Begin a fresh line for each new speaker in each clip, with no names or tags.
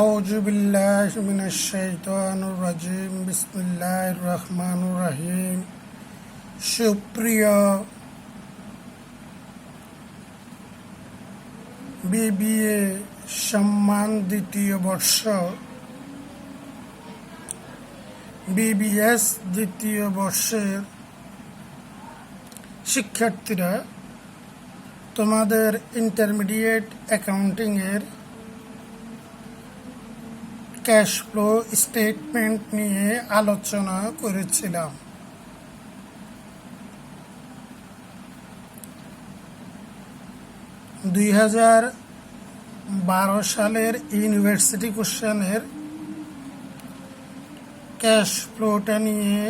আউযু বিল্লাহি মিনাশ শাইতানির রাজিম বিসমিল্লাহির রহমানির রহিম। সুপ্রিয় বিবিএ সম্মান দ্বিতীয় বর্ষ বিবিএস দ্বিতীয় বর্ষের শিক্ষার্থীরা, তোমাদের ইন্টারমিডিয়েট অ্যাকাউন্টিংয়ের ক্যাশ ফ্লো স্টেটমেন্ট নিয়ে আলোচনা করেছিলাম। (2012) সালের ইউনিভার্সিটি কোশ্চেনের ক্যাশ ফ্লোটা নিয়ে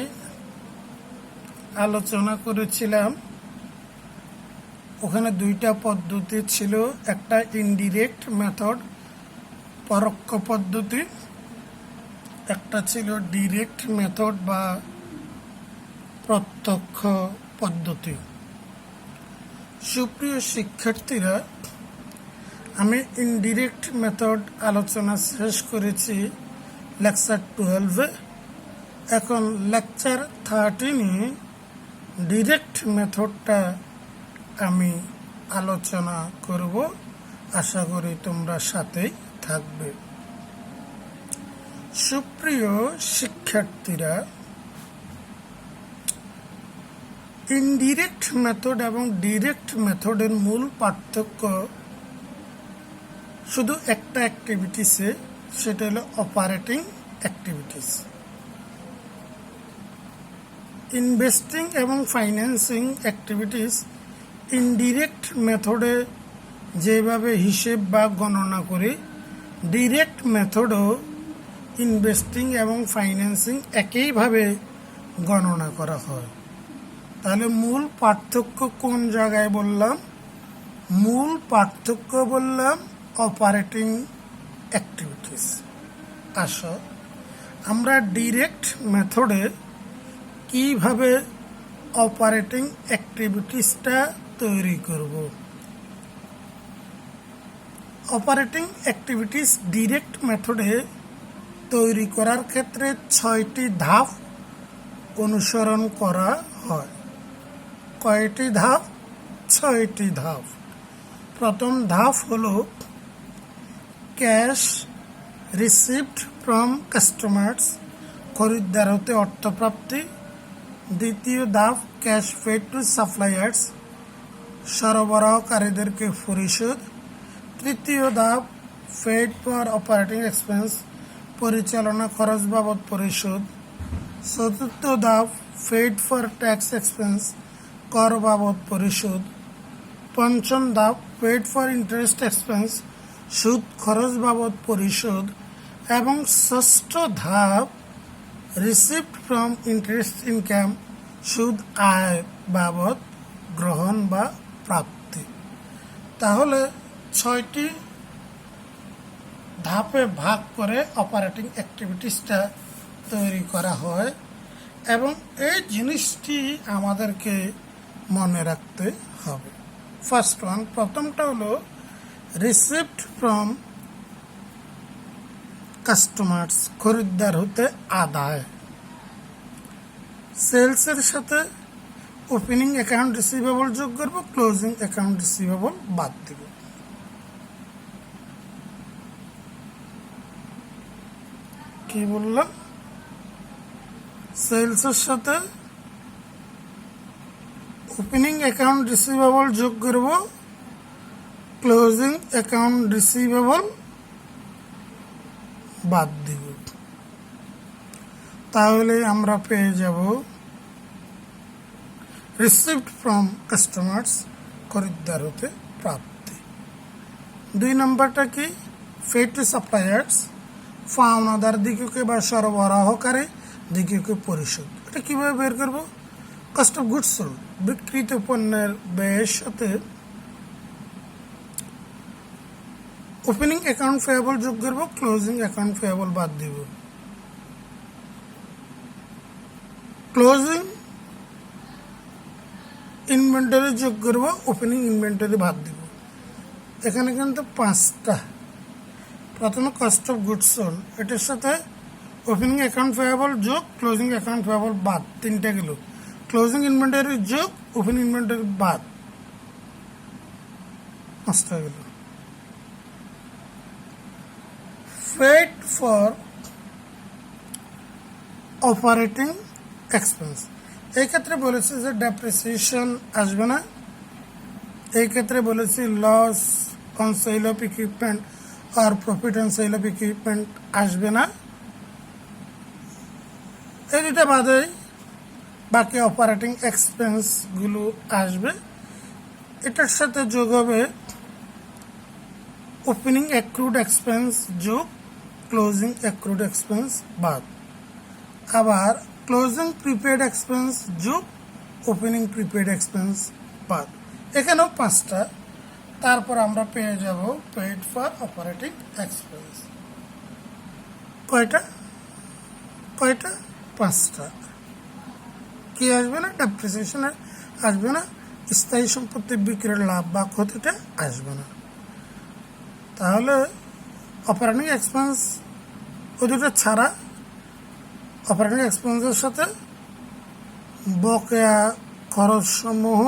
আলোচনা করেছিলাম। ওখানে দুইটা পদ্ধতি ছিল, একটা ইনডিরেক্ট মেথড পরোক্ষ পদ্ধতি, একটা ছিল ডিরেক্ট মেথড বা প্রত্যক্ষ পদ্ধতি। সুপ্রিয় শিক্ষার্থীরা, আমি ইনডিরেক্ট মেথড আলোচনা শেষ করেছি লেকচার 12-এ। এখন লেকচার 13-এ ডিরেক্ট মেথডটা আমি আলোচনা করব। আশা করি তোমরা সাথেই থাকবে। সুপ্রিয় শিক্ষার্থীরা, ইনডিরেক্ট মেথড এবং ডিরেক্ট মেথডের মূল পার্থক্য শুধু একটা অ্যাক্টিভিটিসে, সেটা হলো অপারেটিং অ্যাক্টিভিটিস। ইনভেস্টিং এবং ফাইন্যান্সিং অ্যাক্টিভিটিস ইনডিরেক্ট মেথডে যেভাবে হিসেব বা গণনা করি, ডিরেক্ট মেথডও ইনভেস্টিং এবং ফাইন্যান্সিং একইভাবে গণনা করা হয়। তাহলে মূল পার্থক্য কোন জায়গায় বললাম? মূল পার্থক্য বললাম অপারেটিং অ্যাক্টিভিটিস। আসো আমরা ডিরেক্ট মেথডে কিভাবে অপারেটিং অ্যাক্টিভিটিসটা তৈরি করব। অপারেটিং অ্যাক্টিভিটিস ডিরেক্ট মেথডে তৈরি করার ক্ষেত্রে 6টি ধাপ অনুসরণ করা হয়। কয়টি ধাপ? 6টি ধাপ। প্রথম ধাপ হলো ক্যাশ রিসিভড ফ্রম কাস্টমার্স, খরিদ্দার হতে অর্থপ্রাপ্তি। দ্বিতীয় ধাপ ক্যাশ পেড টু সাপ্লায়ার্স, সরবরাহকারীদেরকে পরিশোধ। তৃতীয় ধাপ পেড ফর অপারেটিং এক্সপেন্স, পরিচালনা খরচ বাবদ পরিশোধ। চতুর্থ ধাপ পেড ফর ট্যাক্স এক্সপেন্স, কর বাবদ পরিশোধ। পঞ্চম ধাপ পেড ফর ইন্টারেস্ট এক্সপেন্স, সুদ খরচ বাবদ পরিশোধ। এবং ষষ্ঠ ধাপ রিসিভড ফ্রম ইন্টারেস্ট ইনকাম, সুদ আয় বাবদ গ্রহণ বা প্রাপ্তি। তাহলে 6টি ধাপে ভাগ করে অপারেটিং অ্যাক্টিভিটিসটা তৈরি করা হয় এবং এই জিনিসটি আমাদেরকে মনে রাখতে হবে। ফার্স্ট ওয়ান, প্রথমটা হলো রিসিভড ফ্রম কাস্টমার্স, খরিদ্দার হতে আদায়। সেলসের সাথে ওপেনিং অ্যাকাউন্ট রিসিভেবল যোগ করব, ক্লোজিং অ্যাকাউন্ট রিসিভেবল বাদ দেব। কি বললাম? সেলসের সাথে ওপেনিং অ্যাকাউন্ট রিসিভেবল যোগ করব, ক্লোজিং অ্যাকাউন্ট রিসিভেবল বাদ দিব। তাহলে আমরা পেয়ে যাব রিসিভড ফ্রম কাস্টমার্স, খরিদ্দার হতে প্রাপ্তি। 2 নম্বরটা কি? পেড টু সাপ্লায়ার্স, পাওনাদার দিগকে বা সরবরাহকারী দিগকে পরিশোধ। এটা কিভাবে বের করব? কস্ট অফ গুডস সোল্ড, বিক্রিত পণ্যের ব্যয়ের সাথে ওপেনিং অ্যাকাউন্ট পেয়েবল যোগ করব, ক্লোজিং অ্যাকাউন্ট পেয়েবল বাদ দিব। ক্লোজিং ইনভেন্টরি যোগ করব, ওপেনিং ইনভেন্টরি বাদ দিব। এখানে কিন্তু 5টা প্রথমে কস্ট অফ গুডস সোল্ড, এটার সাথে ওপেনিং অ্যাকাউন্ট পেয়েবল যোগ ক্লোজিং অ্যাকাউন্ট পেয়েবল বাদ, তিনটা গেল। ক্লোজিং ইনভেন্টরি যোগ ওপেনিং ইনভেন্টরি বাদ, নষ্ট হয়ে গেল। পেড ফর অপারেটিং এক্সপেন্স, এই ক্ষেত্রে বলেছে যে ডেপ্রিসিয়েশন আসবে না, এই ক্ষেত্রে বলেছি loss on sale of equipment আর profit on sale of equipment আসবে না। এই দুটা বাদেই বাকি অপারেটিং এক্সপেন্সগুলো আসবে। এটার সাথে যোগ হবে ওপেনিং অ্যাক্রুড এক্সপেন্স যোগ ক্লোজিং অ্যাক্রুড এক্সপেন্স বাদ, আবার ক্লোজিং প্রিপেড এক্সপেন্স যোগ ওপেনিং প্রিপেড এক্সপেন্স বাদ, এখানেও পাঁচটা। তারপর আমরা পেয়ে যাব পেড ফর অপারেটিং এক্সপেন্স, কয়টা কয়টা, পাঁচটা। কি আসবে না? ডেপ্রিসিয়েশন আসবে না, স্থায়ী সম্পত্তি বিক্রির লাভ বা ক্ষতিটা আসবে না। তাহলে অপারেটিং এক্সপেন্স ওই দুটো ছাড়া অপারেটিং এক্সপেন্সের সাথে বকেয়া খরচসমূহ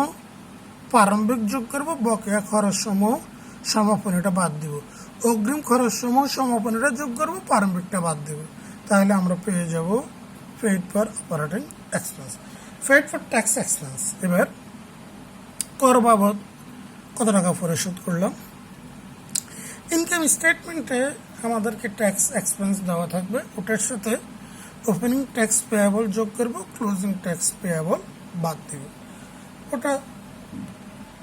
প্রারম্ভিক যোগ করব, বকেয়া খরচসমূহ সমাপনীটা বাদ দিব, অগ্রিম খরচসমূহ সমাপনীটা যোগ করব, প্রারম্ভিকটা বাদ দিব। তাহলে আমরা পেয়ে যাব paid for operating expense. Paid for tax expense, এবার কর বাবদ কত টাকা পরিশোধ করলাম। ইনকাম স্টেটমেন্টে আমাদেরকে ট্যাক্স এক্সপেন্স দেওয়া থাকবে, ওটার সাথে ওপেনিং ট্যাক্স পেয়াবল যোগ করব, ক্লোজিং ট্যাক্স পেয়াবল বাদ দিব। ওটা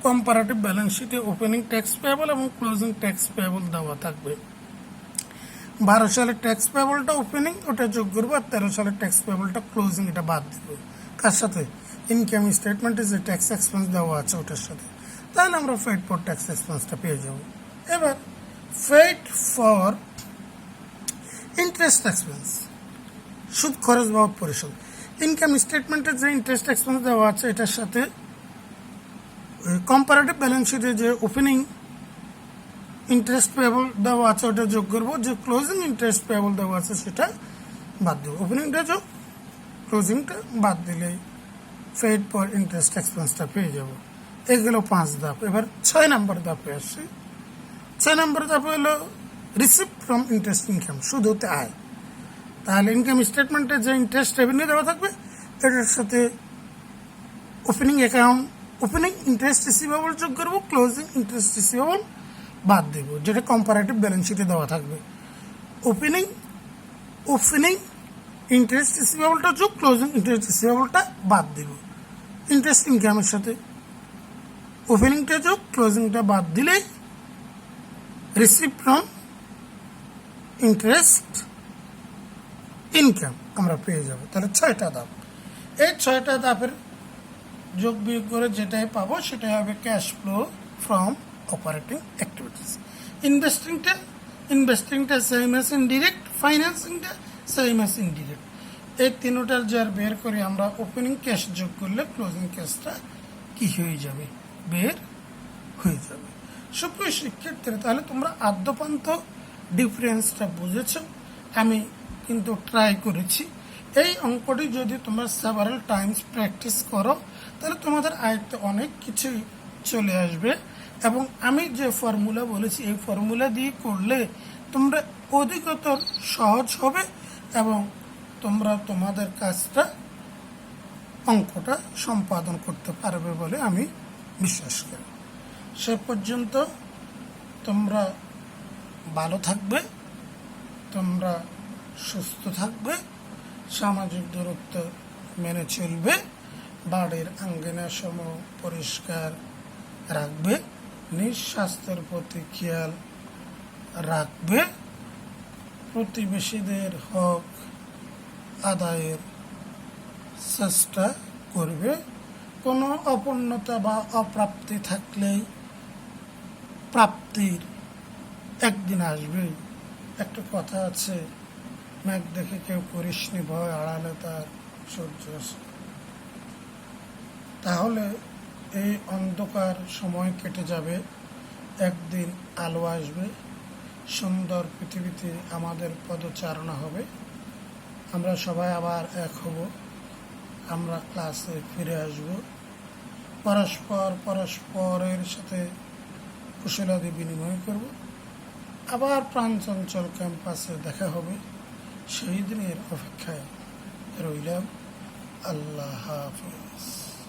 কম্পারেটিভ ব্যালেন্স শিটে ওপেনিং ট্যাক্স পেয়াবল এবং ক্লোজিং ট্যাক্স পেয়াবল দেওয়া থাকবে। 12 সালের ট্যাক্স পেয়াবলটা ওপেনিং, ওটা যোগ করবো, আর 13 সালের ট্যাক্স পেয়াবলটা ক্লোজিং, এটা বাদ দিব। কার সাথে? ইনকাম স্টেটমেন্টে যে ট্যাক্স এক্সপেন্স দেওয়া আছে ওটার সাথে। তাহলে আমরা পেড ফর ট্যাক্স এক্সপেন্সটা পেয়ে যাব। এবার পেড ফর ইন্টারেস্ট এক্সপেন্স, সুদ খরচ বাবদ পরিশোধ। ইনকাম স্টেটমেন্টের যে ইন্টারেস্ট এক্সপেন্স দেওয়া আছে এটার সাথে কম্পারেটিভ ব্যালেন্স শিটে যে ওপেনিং ইন্টারেস্ট পেয়েবল দেওয়া আছে ওটা যোগ করবো, যে ক্লোজিং ইন্টারেস্ট পেয়েবল দেওয়া আছে সেটা বাদ দেবো। ওপেনিংটা যোগ, ক্লোজিংটা বাদ দিলেই পেড ফর ইন্টারেস্ট এক্সপেন্সটা পেয়ে যাব। এগুলো 5 ধাপ। এবার 6 নম্বর ধাপে আসছি। 6 নম্বর ধাপে হলো রিসিপ্ট ফ্রম ইন্টারেস্ট ইনকাম, সুদ হতে আয়। তাহলে ইনকাম স্টেটমেন্টে যে ইন্টারেস্ট রেভিনিউ দেওয়া থাকবে এটার সাথে opening account opening interest receivable যোগ করবো, ক্লোজিং ইন্টারেস্ট রিসিভেবল বাদ দেব, যেটা কম্পারেটিভ ব্যালেন্স শিটে দেওয়া থাকবে। ওপেনিং ইন্টারেস্ট রিসিভেবলটা যোগ, ক্লোজিং ইন্টারেস্ট রিসিভেবলটা বাদ দেব। ইন্টারেস্ট ইনকামের সাথে ওপেনিংটা যোগ, ক্লোজিংটা বাদ দিলেই রিসিপ্ট ফ্রম ইন্টারেস্ট ইনকাম আমরা পেয়ে যাব। তাহলে 6টা ধাপ। এই 6টা ধাপের যোগ বিয়োগ করে যেটাই পাবো সেটাই হবে cash flow from operating activities. ইনভেস্টিংটা সেম অ্যাজ ইনডিরেক্ট, ফাইন্যান্সিংটা সেম অ্যাজ ইনডিরেক্ট। এই তিনটার যার বের করে আমরা ওপেনিং ক্যাশ যোগ করলে ক্লোজিং ক্যাশটা কি হয়ে যাবে? বের হয়ে যাবে। সুপ্রিয় শিক্ষার্থীরা, তাহলে তোমরা আদ্যপান্ত ডিফারেন্সটা বুঝেছ। আমি কিন্তু ট্রাই করেছি। এই অঙ্কটি যদি তোমরা সেভারাল টাইমস প্র্যাকটিস করো তাহলে তোমাদের আয়ত্তে অনেক কিছুই চলে আসবে। এবং আমি যে ফর্মুলা বলেছি এই ফর্মুলা দিয়ে করলে তোমরা অধিকতর সহজ হবে এবং তোমরা তোমাদের কাজটা অঙ্কটা সম্পাদন করতে পারবে বলে আমি বিশ্বাস করি। সে পর্যন্ত তোমরা ভালো থাকবে, তোমরা সুস্থ থাকবে, সামাজিক দূরত্ব মেনে চলবে, বাড়ির আঙ্গিনা সমূহ পরিষ্কার রাখবে, নিজ স্বাস্থ্যের প্রতি খেয়াল রাখবে, প্রতিবেশীদের হক আদায়ের চেষ্টা করবে। কোনো অপূর্ণতা বা অপ্রাপ্তি থাকলেই প্রাপ্তির একদিন আসবে। একটা কথা আছে, মেঘ দেখে কেউ করিসনি ভয়, আড়ালে তার সূর্য আসে। তাহলে এই অন্ধকার সময় কেটে যাবে, একদিন আলো আসবে, সুন্দর পৃথিবীতে আমাদের পদচারণা হবে। আমরা সবাই আবার এক হব, আমরা ক্লাসে ফিরে আসব, পরস্পরের সাথে কুশলাদি বিনিময় করব, আবার প্রাণচঞ্চল ক্যাম্পাসে দেখা হবে। সেই দিনের অপেক্ষায় রইলাম। আল্লাহ হাফিজ।